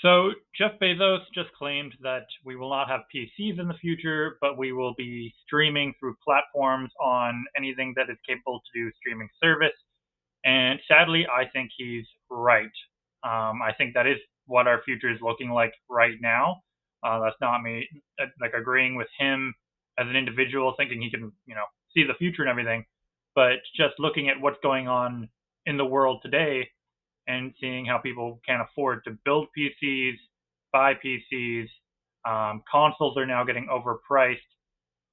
So Jeff Bezos just claimed that we will not have PCs in the future, but we will be streaming through platforms on anything that is capable to do streaming service. And sadly, I think he's right. I think that is what our future is looking like right now. That's not me like agreeing with him as an individual, thinking he can, see the future and everything, but just looking at what's going on in the world today and seeing how people can't afford to build PCs, buy PCs. Consoles are now getting overpriced.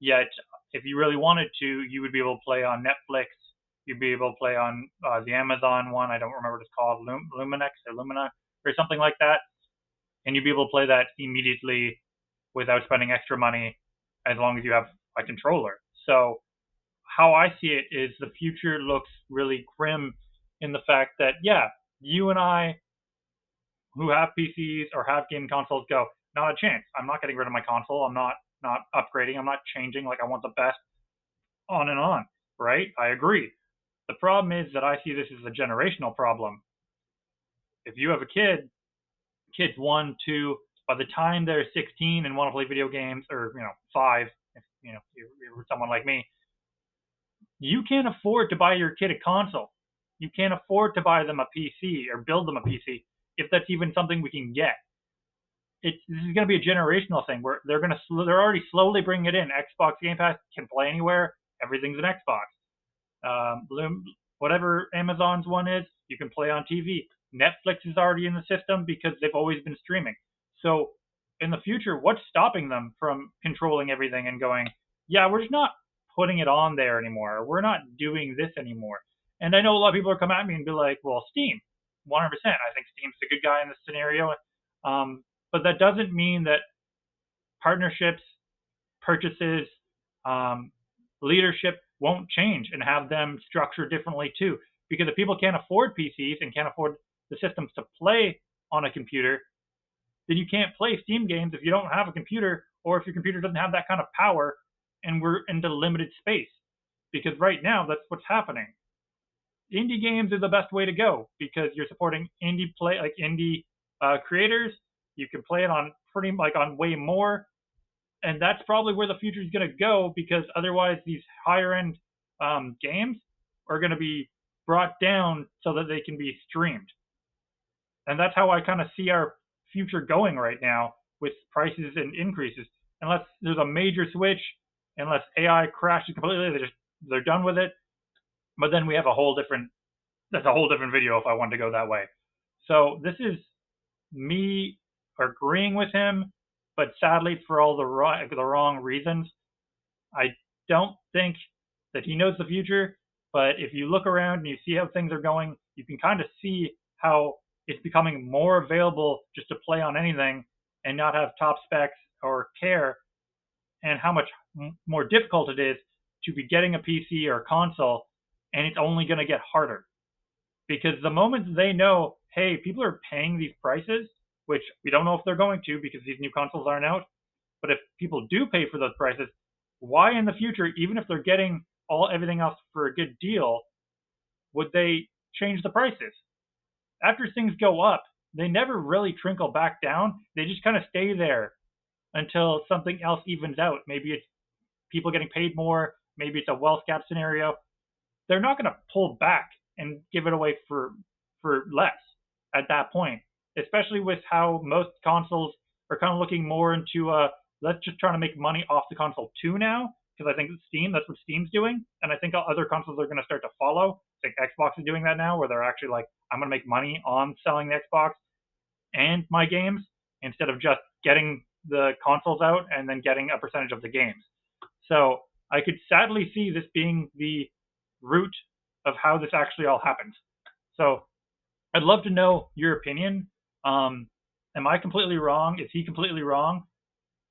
Yet, if you really wanted to, you would be able to play on Netflix. You'd be able to play on the Amazon one. I don't remember what it's called, Luminex or Lumina or something like that. And you'd be able to play that immediately without spending extra money, as long as you have a controller. So how I see it is the future looks really grim in the fact that, yeah, you and I who have PCs or have game consoles go, not a chance. I'm not getting rid of my console. I'm not upgrading. I'm not changing. Like, I want the best, on and on, right? I agree. The problem is that I see this as a generational problem. If you have a kid, kids one, two, by the time they're 16 and want to play video games, or five, if you're someone like me, you can't afford to buy your kid a console. You can't afford to buy them a PC or build them a PC if that's even something we can get. This is going to be a generational thing where they're already slowly bringing it in. Xbox Game Pass can play anywhere. Everything's an Xbox. Whatever Amazon's one is, you can play on TV. Netflix is already in the system because they've always been streaming. So in the future, what's stopping them from controlling everything and going, yeah, we're just not putting it on there anymore. We're not doing this anymore. And I know a lot of people are coming at me and be like, well, Steam, 100%. I think Steam's a good guy in this scenario. But that doesn't mean that partnerships, purchases, leadership won't change and have them structured differently too. Because if people can't afford PCs and can't afford the systems to play on a computer, then you can't play Steam games if you don't have a computer, or if your computer doesn't have that kind of power and we're into limited space. Because right now, that's what's happening. Indie games are the best way to go because you're supporting indie creators. You can play it on on way more, and that's probably where the future is going to go, because otherwise these higher end games are going to be brought down so that they can be streamed. And that's how I kind of see our future going right now, with prices and increases. Unless there's a major switch, unless AI crashes completely, they're done with it. But then we have that's a whole different video if I wanted to go that way. So this is me agreeing with him, but sadly for all the wrong reasons. I don't think that he knows the future, but if you look around and you see how things are going, you can kind of see how it's becoming more available just to play on anything and not have top specs or care, and how much more difficult it is to be getting a PC or a console, and it's only going to get harder. Because the moment they know, hey, people are paying these prices, which we don't know if they're going to because these new consoles aren't out, but if people do pay for those prices, why in the future, even if they're getting everything else for a good deal, would they change the prices? After things go up, they never really trickle back down. They just kind of stay there until something else evens out. Maybe it's people getting paid more. Maybe it's a wealth gap scenario. They're not going to pull back and give it away for less at that point, especially with how most consoles are kind of looking more into let's just try to make money off the console too now, because I think that's what Steam's doing, and I think other consoles are going to start to follow. I think Xbox is doing that now, where they're actually like, I'm going to make money on selling the Xbox and my games instead of just getting the consoles out and then getting a percentage of the games. So I could sadly see this being the root of how this actually all happens. So I'd love to know your opinion. Am I completely wrong? Is he completely wrong?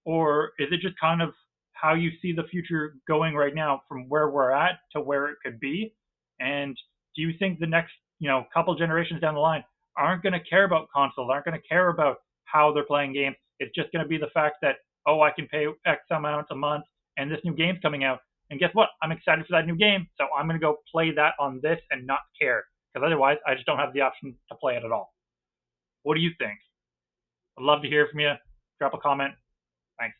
Or is it just kind of how you see the future going right now from where we're at to where it could be? And do you think the next, couple generations down the line aren't going to care about consoles, aren't going to care about how they're playing games? It's just going to be the fact that, oh, I can pay X amount a month and this new game's coming out. And guess what? I'm excited for that new game, so I'm going to go play that on this and not care. Because otherwise, I just don't have the option to play it at all. What do you think? I'd love to hear from you. Drop a comment. Thanks.